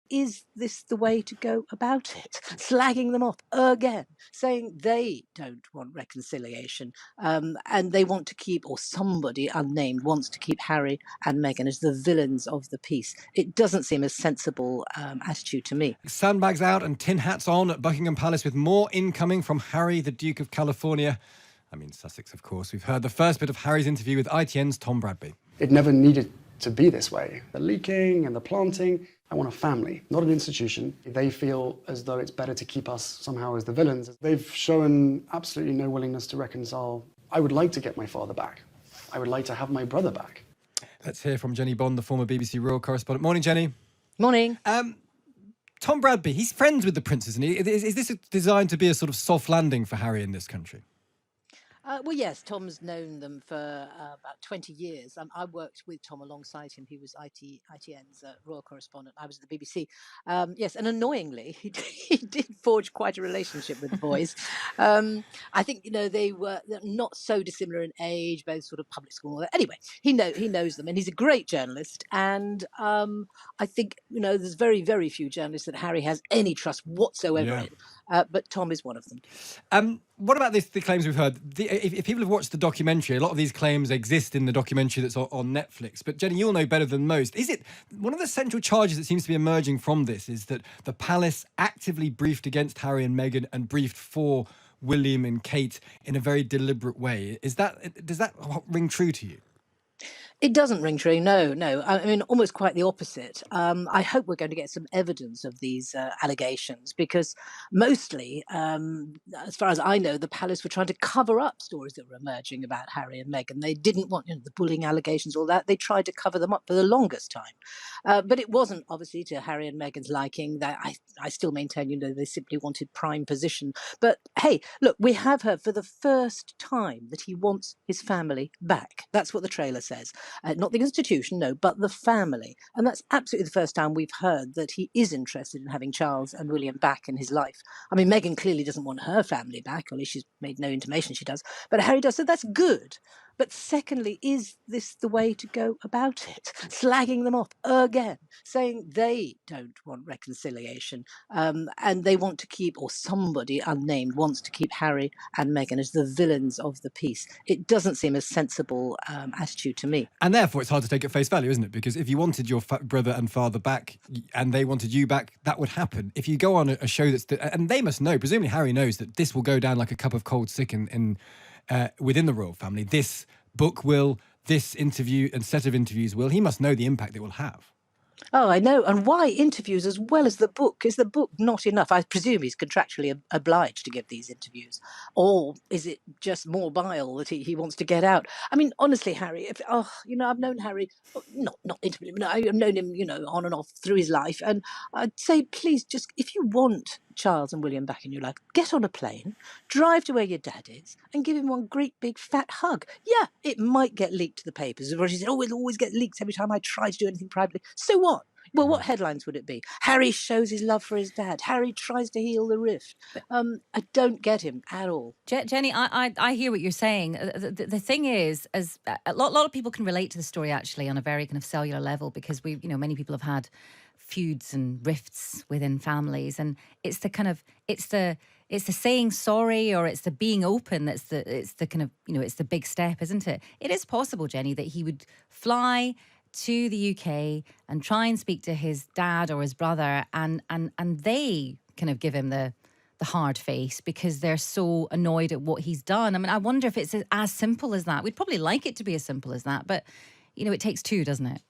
is this the way to go about it? Slagging them off again, saying they don't want reconciliation, and they want to keep, or somebody unnamed wants to keep Harry and Meghan as the villains of the piece. It doesn't seem a sensible attitude to me. Sandbags out and tin hats on at Buckingham Palace with more incoming from Harry, the Duke of California. I mean, Sussex, of course. We've heard the first bit of Harry's interview with ITN's Tom Bradby. It never needed to be this way. The leaking and the planting. I want a family, not an institution. They feel as though it's better to keep us somehow as the villains. They've shown absolutely no willingness to reconcile. I would like to get my father back. I would like to have my brother back. Let's hear from Jenny Bond, the former BBC royal correspondent. Morning, Jenny. Morning. Tom Bradby, he's friends with the prince, isn't he? Is this designed to be a sort of soft landing for Harry in this country? Well, yes, Tom's known them for about 20 years. I worked with Tom alongside him. He was ITN's royal correspondent. I was at the BBC. Yes, and annoyingly, he did forge quite a relationship with the boys. I think, they're not so dissimilar in age, both sort of public school. Anyway, he knows them, and he's a great journalist. And I think, there's very, very few journalists that Harry has any trust whatsoever in. But Tom is one of them. What about the claims we've heard? If people have watched the documentary, a lot of these claims exist in the documentary that's on Netflix. But Jenny, you'll know better than most. Is it one of the central charges that seems to be emerging from this is that the palace actively briefed against Harry and Meghan and briefed for William and Kate in a very deliberate way? Does that ring true to you? It doesn't ring true, no. I mean, almost quite the opposite. I hope we're going to get some evidence of these allegations because mostly, as far as I know, the palace were trying to cover up stories that were emerging about Harry and Meghan. They didn't want the bullying allegations, all that. They tried to cover them up for the longest time. But it wasn't, obviously, to Harry and Meghan's liking. That I still maintain, they simply wanted prime position. But hey, look, we have heard for the first time that he wants his family back. That's what the trailer says. Not the institution, no, but the family. And that's absolutely the first time we've heard that he is interested in having Charles and William back in his life. I mean, Meghan clearly doesn't want her family back, or at least she's made no intimation she does. But Harry does, so that's good. But secondly, is this the way to go about it? Slagging them off again, saying they don't want reconciliation, and they want to keep, or somebody unnamed wants to keep Harry and Meghan as the villains of the piece. It doesn't seem a sensible attitude to me. And therefore, it's hard to take at face value, isn't it? Because if you wanted your brother and father back and they wanted you back, that would happen. If you go on a show and they must know, presumably Harry knows that this will go down like a cup of cold sick within the royal family. This book will, this interview and set of interviews will. He must know the impact it will have. Oh, I know. And why interviews as well as the book? Is the book not enough? I presume he's contractually obliged to give these interviews. Or is it just more bile that he wants to get out? I mean, honestly, Harry, I've known Harry, not intimately, but I've known him, on and off through his life. And I'd say, please, just if you want Charles and William back in your life, get on a plane, drive to where your dad is, and give him one great big fat hug. Yeah, it might get leaked to the papers. He said, it always gets leaked every time I try to do anything privately. So what? Well, what headlines would it be? Harry shows his love for his dad. Harry tries to heal the rift. I don't get him at all. Jenny, I hear what you're saying. The thing is, as a lot of people can relate to the story actually on a very kind of cellular level because many people have had feuds and rifts within families, and it's the saying sorry or it's the being open it's the kind of it's the big step, isn't it? It is possible, Jenny, that he would fly to the UK and try and speak to his dad or his brother and they kind of give him the hard face because they're so annoyed at what he's done. I mean, I wonder if it's as simple as that. We'd probably like it to be as simple as that, but it takes two, doesn't it?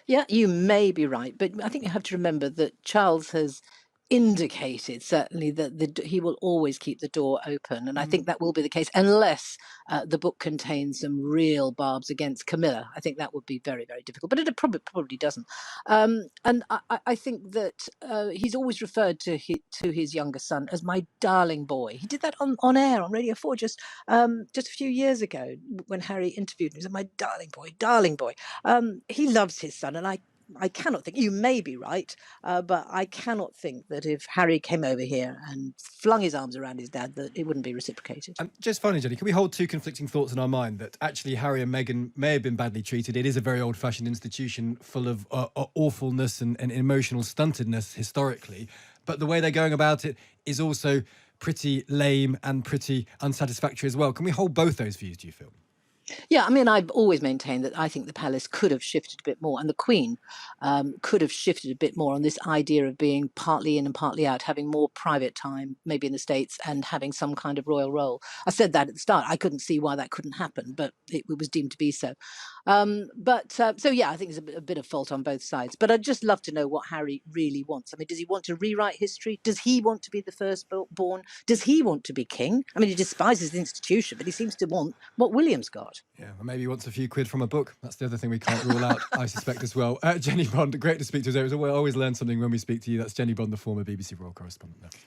Yeah, you may be right, but I think you have to remember that Charles has indicated certainly that he will always keep the door open, and I think that will be the case unless the book contains some real barbs against Camilla. I think that would be very, very difficult, but it probably doesn't. And I think that he's always referred to his younger son as my darling boy. He did that on air on Radio 4 just a few years ago when Harry interviewed him. He said, "My darling boy, darling boy." He loves his son, and I I cannot think, you may be right, but I cannot think that if Harry came over here and flung his arms around his dad, that it wouldn't be reciprocated. Just finally, Jenny, can we hold two conflicting thoughts in our mind that actually Harry and Meghan may have been badly treated? It is a very old-fashioned institution full of awfulness and emotional stuntedness historically, but the way they're going about it is also pretty lame and pretty unsatisfactory as well. Can we hold both those views, do you feel? Yeah, I mean, I've always maintained that I think the palace could have shifted a bit more, and the Queen could have shifted a bit more on this idea of being partly in and partly out, having more private time, maybe in the States, and having some kind of royal role. I said that at the start. I couldn't see why that couldn't happen, but it was deemed to be so. So yeah, I think there's a bit of fault on both sides. But I'd just love to know what Harry really wants. I mean, does he want to rewrite history? Does he want to be the firstborn? Does he want to be king? I mean, he despises the institution, but he seems to want what William's got. Yeah, well, maybe he wants a few quid from a book. That's the other thing we can't rule out, I suspect, as well. Jenny Bond, great to speak to us. We always learn something when we speak to you. That's Jenny Bond, the former BBC Royal Correspondent.